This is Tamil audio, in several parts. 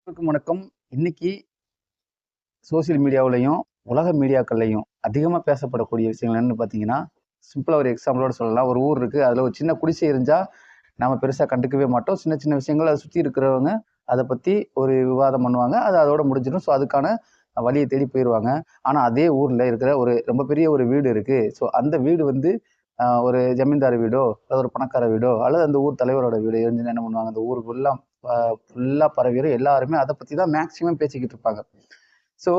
அனைவருக்கும் வணக்கம். இன்னைக்கு சோசியல் மீடியாவுலயும், உலக மீடியாக்கள்லயும் அதிகமா பேசப்படக்கூடிய விஷயங்கள் என்னன்னு பார்த்தீங்கன்னா, சிம்பிளா ஒரு எக்ஸாம்பிளோட சொல்லலாம். ஒரு ஊர் இருக்கு. அதுல ஒரு சின்ன குடிசை இருந்தா, நாம பெருசா கண்டுக்கவே மாட்டோம். சின்ன சின்ன விஷயங்கள் அத சுத்தி இருக்கிறவங்க அத பத்தி ஒரு விவாதம் பண்ணுவாங்க. அது அதோட முடிஞ்சிடும். ஸோ அதுக்கான வழிய தேடி போயிருவாங்க. ஆனா அதே ஊர்ல இருக்கிற ஒரு ரொம்ப பெரிய ஒரு வீடு இருக்கு. ஸோ அந்த வீடு வந்து ஒரு ஜமீன்தார் வீடோ, அல்லது ஒரு பணக்கார வீடோ, அல்லது அந்த ஊர் தலைவரோட வீடோ இருந்துச்சுன்னா என்ன பண்ணுவாங்க, அந்த ஊர் ஃபுல்லா பரவிரும். எல்லாருமே அத பத்தி தான் மேக்ஸிமம் பேசிக்கிட்டு இருப்பாங்க. ஸோ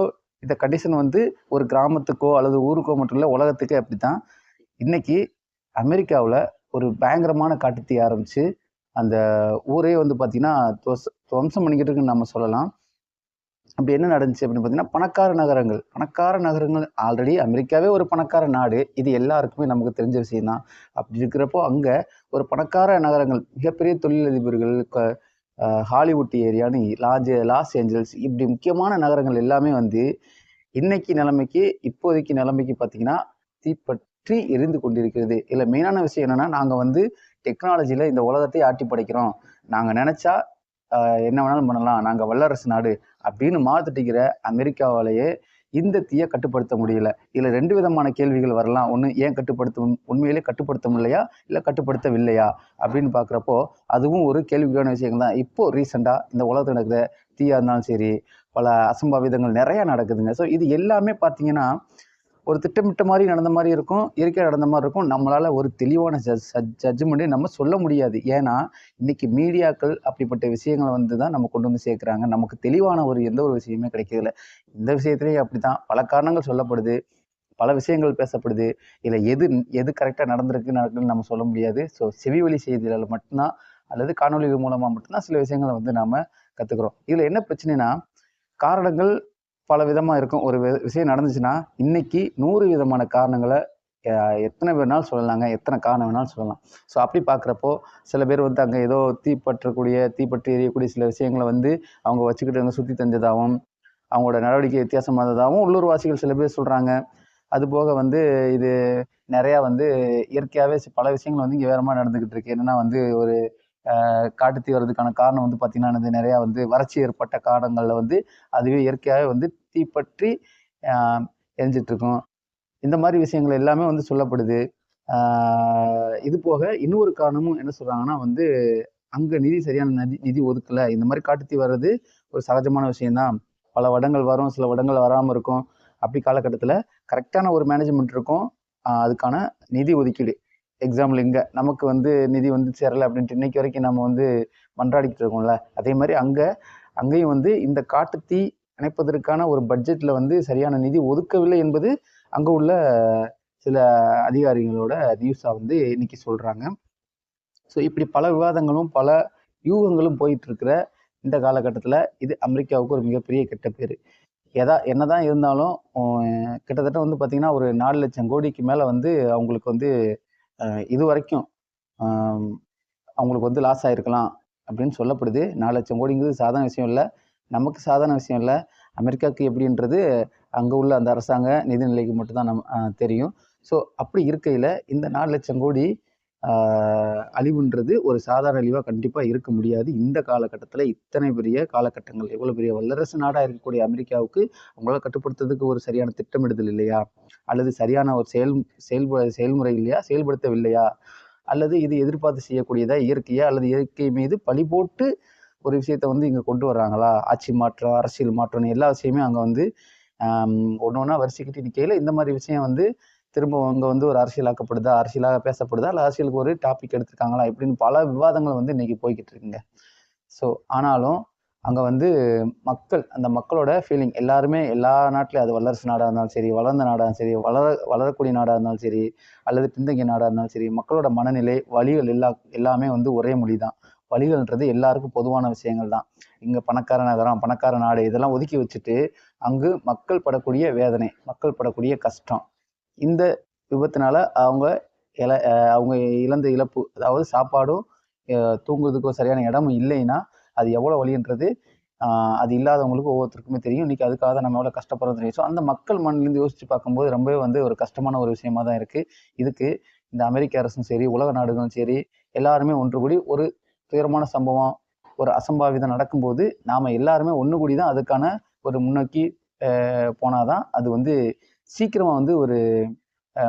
இந்த கண்டிஷன் வந்து ஒரு கிராமத்துக்கோ அல்லது ஊருக்கோ மட்டும் இல்ல, உலகத்துக்கே அப்படித்தான். இன்னைக்கு அமெரிக்காவுல ஒரு பயங்கரமான காட்டுத்தீ ஆரம்பிச்சு, அந்த ஊரே வந்து பார்த்தீங்கன்னா, துவம்சம் பண்ணிக்கிட்டு இருக்குன்னு நம்ம சொல்லலாம். அப்படி என்ன நடந்துச்சு அப்படின்னு பார்த்தீங்கன்னா, பணக்கார நகரங்கள் ஆல்ரெடி அமெரிக்காவே ஒரு பணக்கார நாடு. இது எல்லாருக்குமே நமக்கு தெரிஞ்ச விஷயம் தான். அப்படி இருக்கிறப்போ, அங்க ஒரு பணக்கார நகரங்கள், மிகப்பெரிய தொழிலதிபர்கள், ஹாலிவுட் ஏரியான்னு லாஸ் ஏஞ்சல்ஸ் இப்படி முக்கியமான நகரங்கள் எல்லாமே வந்து இன்னைக்கு நிலைமைக்கு இப்போதைக்கு நிலைமைக்கு பார்த்தீங்கன்னா தீப்பற்றி எரிந்து கொண்டிருக்கிறது. இதுல மெயினான விஷயம் என்னன்னா, நாங்க வந்து டெக்னாலஜில இந்த உலகத்தை ஆட்டி படைக்கிறோம். நாங்க நினைச்சா என்ன வேணாலும் பண்ணலாம். நாங்க வல்லரசு நாடு அப்படின்னு மாத்துட்டிக்கிற அமெரிக்காவாலேயே இந்த தீய கட்டுப்படுத்த முடியல. இதுல 2 விதமான கேள்விகள் வரலாம். ஒண்ணு, ஏன் உண்மையிலே கட்டுப்படுத்த முடியலையா? இல்ல கட்டுப்படுத்தவில்லையா? அப்படின்னு பார்க்கிறப்போ, அதுவும் ஒரு கேள்விக்குறியான விஷயம் தான். இப்போ ரீசெண்டா இந்த உலகத்துல நடக்கிற தீயா இருந்தாலும் சரி, பல அசம்பாவிதங்கள் நெறைய நடக்குதுங்க. ஸோ இது எல்லாமே பார்த்தீங்கன்னா, ஒரு திட்டமிட்ட மாரி நடந்த மாரி இருக்கும். இயற்கையா நடந்த மாரி இருக்கும். நம்மளால ஒரு தெளிவான ஜட்ஜ்மெண்ட்டே நம்ம சொல்ல முடியாது. ஏன்னா, இன்னைக்கு மீடியாக்கள் அப்படிப்பட்ட விஷயங்கள வந்து தான் நம்ம கொண்டு வந்து சேர்க்குறாங்க. நமக்கு தெளிவான எந்த ஒரு விஷயமுமே கிடைக்கிறதில்ல. இந்த விஷயத்திலயும் அப்படித்தான். பல காரணங்கள் சொல்லப்படுது. பல விஷயங்கள் பேசப்படுது. இதுல எது எது கரெக்ட்டா நடக்குதுன்னு நம்ம சொல்ல முடியாது. ஸோ செவிவழி செய்தியால மட்டும் தான் அல்லது காணொளிகள் மூலமா மட்டும் தான் சில விஷயங்கள வந்து நாம கத்துக்கிறோம். இதுல என்ன பிரச்சனைன்னா, காரணங்கள் பல விதமா இருக்கும். ஒரு விஷயம் நடந்துச்சுன்னா, இன்னைக்கு 100 விதமான காரணங்கள அ எத்தன வேணாலும் சொல்லலாங்க. எத்தன காரணம் வேணாலும் சொல்லலாம். ஸோ அப்படி பார்க்குறப்போ, சில பேர் வந்து அங்க ஏதோ தீப்பற்றி எரியக்கூடிய சில விஷயங்கள வந்து அவங்க வச்சுக்கிட்டு அங்க சுத்தி தெரிஞ்சதாவும், அவங்களோட நடவடிக்கை வித்தியாசமானதாவும் உள்ளூர்வாசிகள் சில பேர் சொல்றாங்க. அதுபோக வந்து இது நெறையா வந்து இயற்கையாவே பல விஷயங்கள் வந்து இங்க வேற மாரி நடந்துகிட்டு இருக்கு. என்னன்னா வந்து ஒரு காட்டுத்தீ வர்றதுக்கான காரணம் வந்து பார்த்தீங்கன்னா, வந்து நெறையா வந்து வறட்சி ஏற்பட்ட காலங்கள்ல வந்து அதுவே இயற்கையாவே வந்து தீப்பற்றி அ எரிஞ்சிட்டுருக்கும். இந்த மாரி விஷயங்கள் எல்லாமே வந்து சொல்லப்படுது. ஆ இது போக இன்னொரு காரணமும் என்ன சொல்றாங்கன்னா வந்து, அங்க சரியான நிதி ஒதுக்கல. இந்த மாரி காட்டுத்தீ வர்றது ஒரு சகஜமான விஷயம் தான். பல வருடங்கள் வரும், சில வருடங்கள் வராம இருக்கும். அப்படி காலகட்டத்தில கரெக்ட்டான ஒரு மேனேஜ்மென்ட் இருக்கும். அதுக்கான நிதி ஒதுக்கீடு. எக்ஸாம்பிள் இங்க நமக்கு வந்து நிதி வந்து சேரல அப்படின்ட்டு இன்னைக்கு வரைக்கும் நம்ம வந்து மன்றாடிக்கிட்டு இருக்கோம்ல. அதே மாரி அங்கேயும் வந்து இந்த காட்டுத்தீ அணைப்பதற்கான ஒரு பட்ஜெட்ல வந்து சரியான நிதி ஒதுக்கவில்லை என்பது அங்க உள்ள சில அதிகாரிகளோட நியூஸா வந்து இன்னைக்கு சொல்றாங்க. ஸோ இப்படி பல விவாதங்களும், பல யூகங்களும் போயிட்டு இருக்கிற இந்த காலகட்டத்தில, இது அமெரிக்காவுக்கு ஒரு மிகப்பெரிய கெட்ட பேரு. என்னதான் இருந்தாலும், கிட்டத்தட்ட வந்து பார்த்தீங்கன்னா, ஒரு 4,00,000 கோடிக்கு மேல வந்து அவங்களுக்கு வந்து அ இதுவரைக்கும் அ அவங்களுக்கு வந்து லாஸ் ஆயிருக்கலாம் அப்படின்னு சொல்லப்படுது. 4,00,000 கோடிங்கிறது சாதாரண விஷயம் இல்ல. நமக்கு சாதாரண விஷயம் இல்ல. அமெரிக்காவுக்கு எப்படின்றது அங்க உள்ள அந்த அரசாங்க நிதிநிலைக்கு மட்டும் தான் தெரியும். ஸோ அப்படி இருக்கையில இந்த 4,00,000 கோடி ஆ அழிவுன்றது ஒரு சாதாரண அழிவா கண்டிப்பா இருக்க முடியாது. இந்த காலகட்டத்தில இத்தனை பெரிய காலகட்டங்கள், எவ்வளவு பெரிய வல்லரசு நாடா இருக்கக்கூடிய அமெரிக்காவுக்கு அவங்களால கட்டுப்படுத்துறதுக்கு ஒரு சரியான திட்டமிடுதல் இல்லையா? அல்லது சரியான ஒரு செயல்முறை இல்லையா? செயல்படுத்தவில்லையா? அல்லது இது எதிர்பார்த்து செய்யக்கூடியதா இயற்கையா? அல்லது இயற்கை மீது பழி போட்டு ஒரு விஷயத்த வந்து இங்க கொண்டு வர்றாங்களா? ஆட்சி மாற்றம், அரசியல் மாற்றம்னு எல்லா விஷயமே அங்க வந்து அம் ஒண்ணு ஒண்ணா வரிசைக்கட்டி நிக்கையில இந்த மாரி விஷயம் வந்து திரும்ப அங்க வந்து ஒரு அரசியலாக்கப்படுதா? அரசியலா பேசப்படுதா? இல்ல அரசியலுக்கு ஒரு டாபிக் எடுத்திருக்காங்களா? இப்படின்னு பல விவாதங்கள் வந்து இன்னைக்கு போய்க்கிட்டு இருக்குங்க. ஸோ ஆனாலும் அங்க வந்து அந்த மக்களோட ஃபீலிங் எல்லாருமே எல்லா நாட்டிலயும் அது வல்லரசு நாடா இருந்தாலும் சரி, வளர்ந்த நாடா இருந்தாலும் சரி, வளரக்கூடிய நாடா இருந்தாலும் சரி, அல்லது பின்தங்கிய நாடா இருந்தாலும் சரி, மக்களோட மனநிலை, வலிகள் எல்லாமே வந்து ஒரே மொழி தான். வலிகள்ன்றது எல்லாருக்கும் பொதுவான விஷயங்கள் தான். இங்க பணக்கார நகரம், பணக்கார நாடு இதெல்லாம் ஒதுக்கி வச்சுட்டு, அங்கு மக்கள் படக்கூடிய வேதனை, மக்கள் படக்கூடிய கஷ்டம். இந்த விபத்துனால அவங்க இழந்த இழப்பு, அதாவது சாப்பாடும், அ தூங்குறதுக்கும் சரியான இடமும் இல்லைன்னா, அது எவ்வளோ வலின்றது, அது இல்லாதவங்களுக்கு ஒவ்வொருத்தருக்குமே தெரியும். இன்னைக்கு அதுக்காக தான் நம்ம எவ்வளோ கஷ்டப்படுறோம்னு தெரியும். ஸோ அந்த மக்கள் மனநிலையிலிருந்து யோசிச்சு பார்க்கும்போது ரொம்பவே வந்து ஒரு கஷ்டமான ஒரு விஷயமா தான் இருக்கு. இதுக்கு இந்த அமெரிக்க அரசும் சரி, உலக நாடுகளும் சரி, எல்லாருமே ஒன்று கூடி ஒரு துயரமான சம்பவம், ஒரு அசம்பாவிதம் நடக்கும்போது நாம் எல்லாருமே ஒன்று கூடி தான் அதுக்கான ஒரு முன்னோக்கி போனால் தான் அது வந்து சீக்கிரமாக வந்து ஒரு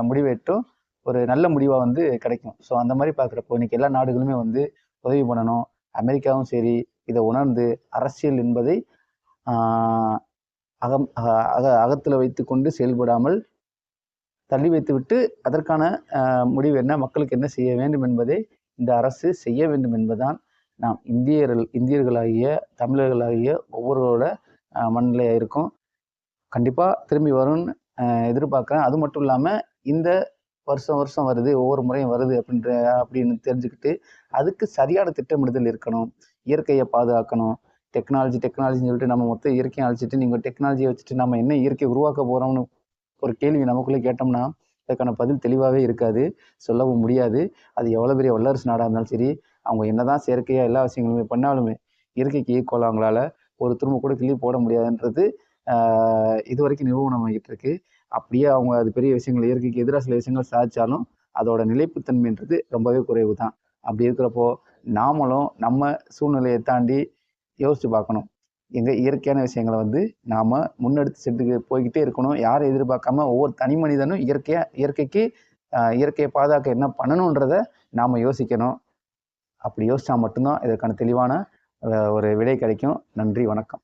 முடிவெட்டும் ஒரு நல்ல முடிவாக வந்து கிடைக்கும். ஸோ அந்த மாதிரி பார்க்குறப்போ இன்றைக்கி எல்லா நாடுகளுமே வந்து உதவி பண்ணணும். அமெரிக்காவும் சரி இதை உணர்ந்து அரசியல் என்பதை அகத்தில் வைத்து கொண்டு செயல்படாமல் தள்ளி வைத்துவிட்டு அதற்கான முடிவு என்ன, மக்களுக்கு என்ன செய்ய வேண்டும் என்பதை இந்த அரசு செய்ய வேண்டும் என்பதுதான் நாம் இந்தியர்களாகிய தமிழர்களாகிய ஒவ்வொருவரோட மனநிலையாக இருக்கும். கண்டிப்பாக திரும்பி வரும்னு எதிர்பார்க்குறேன். அது மட்டும் இல்லாமல் இந்த வருஷம் வருது, ஒவ்வொரு முறையும் வருது அப்படின்னு தெரிஞ்சுக்கிட்டு அதுக்கு சரியான திட்டமிடுதல் இருக்கணும். இயற்கையை பாதுகாக்கணும். டெக்னாலஜின்னு சொல்லிட்டு நம்ம மொத்தம் இயற்கையை அழிச்சிட்டு நீங்கள் டெக்னாலஜியை வச்சுட்டு நம்ம என்ன இயற்கை உருவாக்க போகிறோம்னு ஒரு கேள்வி நமக்குள்ளே கேட்டோம்னா அதுக்கான பதில் தெளிவாகவே இருக்காது, சொல்லவும் முடியாது. அது எவ்வளோ பெரிய வல்லரசு நாடாக இருந்தாலும் சரி, அவங்க என்னதான் செயற்கையாக எல்லா விஷயங்களுமே பண்ணாலுமே இயற்கைக்கு ஈக்குவலாக அவங்களால ஒரு துரும்பு கூட கிள்ளி போட முடியாதுன்றது இது வரைக்கும் நிரூபணம் ஆகிட்டு இருக்கு. அப்படியே அவங்க அது பெரிய விஷயங்கள் இயற்கைக்கு எதிராக சில விஷயங்கள் சாதிச்சாலும் அதோட நிலைப்புத்தன்மைன்றது ரொம்பவே குறைவு தான். அப்படி இருக்கிறப்போ நாமளும் நம்ம சூழ்நிலையை தாண்டி யோசித்து பார்க்கணும். இயற்கையான விஷயங்களை வந்து நாம் முன்னெடுத்து சென்று போய்கிட்டே இருக்கணும். யாரை எதிர்பார்க்காம ஒவ்வொரு தனி மனிதனும் இயற்கையை பாதுகாக்க என்ன பண்ணணுன்றதை நாம் யோசிக்கணும். அப்படி யோசித்தா மட்டும்தான் இதற்கான தெளிவான ஒரு விடை கிடைக்கும். நன்றி, வணக்கம்.